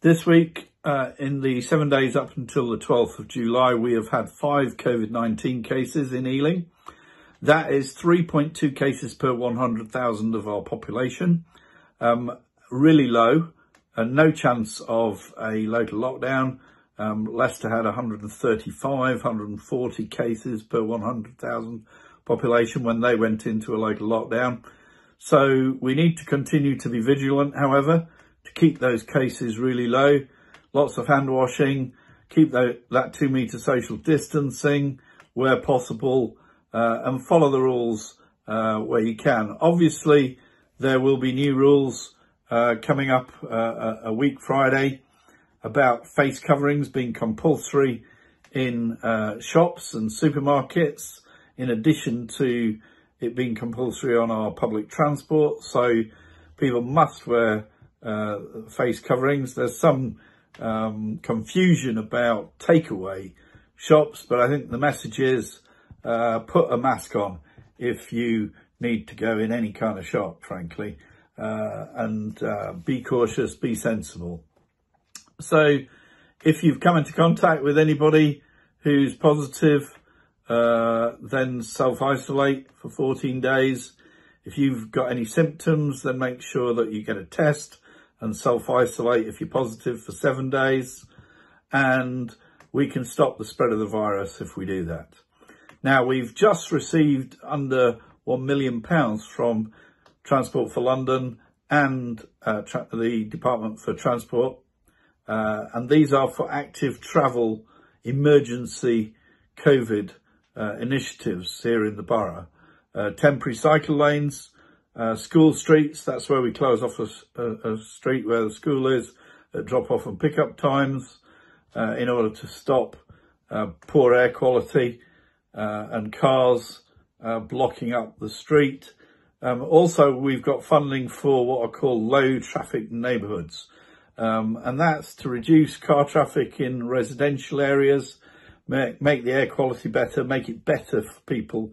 This week, in the 7 days up until the 12th of July, we have had 5 COVID-19 cases in Ealing. That is 3.2 cases per 100,000 of our population. Really low, and no chance of a local lockdown. Leicester had 140 cases per 100,000 population when they went into a local lockdown. So we need to continue to be vigilant, however, to keep those cases really low. Lots of hand washing, keep that 2 metre social distancing where possible, and follow the rules where you can. Obviously, there will be new rules coming up a week Friday about face coverings being compulsory in shops and supermarkets, in addition to it being compulsory on our public transport. So people must wear face coverings. There's some confusion about takeaway shops, but I think the message is put a mask on if you need to go in any kind of shop, frankly, and be cautious, be sensible. So if you've come into contact with anybody who's positive, then self-isolate for 14 days. If you've got any symptoms, then make sure that you get a test and self-isolate if you're positive for 7 days. And we can stop the spread of the virus if we do that. Now, we've just received under £1 million from Transport for London and the Department for Transport. And these are for active travel emergency COVID initiatives here in the borough. Temporary cycle lanes, school streets, that's where we close off a street where the school is at drop off and pick up times in order to stop poor air quality and cars blocking up the street. Also, we've got funding for what are called low traffic neighbourhoods. And that's to reduce car traffic in residential areas, make the air quality better, make it better for people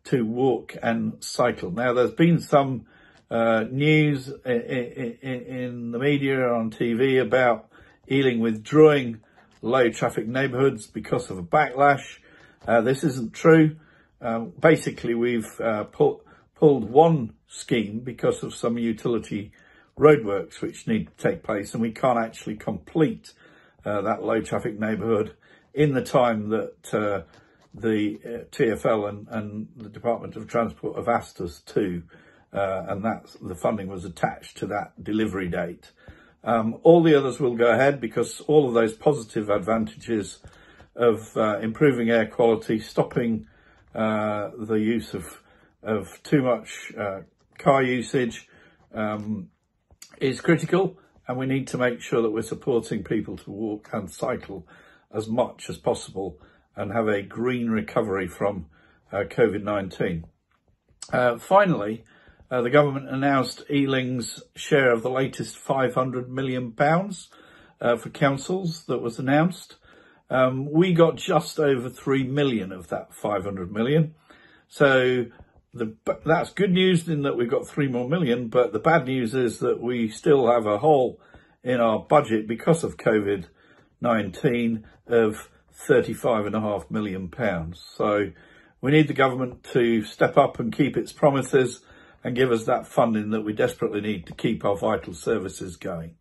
to walk and cycle. Now, there's been some news in the media, on TV, about Ealing withdrawing low traffic neighbourhoods because of a backlash. This isn't true. Basically, we've pulled one scheme because of some utility roadworks which need to take place, and we can't actually complete that low traffic neighbourhood in the time that the TfL and the Department of Transport have asked us to, and that's the funding was attached to that delivery date. All the others will go ahead because all of those positive advantages of improving air quality, stopping the use of too much car usage, is critical, and we need to make sure that we're supporting people to walk and cycle as much as possible and have a green recovery from COVID-19. Finally, the government announced Ealing's share of the latest £500 million for councils that was announced. We got just over 3 million of that 500 million. So that's good news in that we've got 3 more million, but the bad news is that we still have a hole in our budget because of COVID-19 of £35.5 million. So we need the government to step up and keep its promises and give us that funding that we desperately need to keep our vital services going.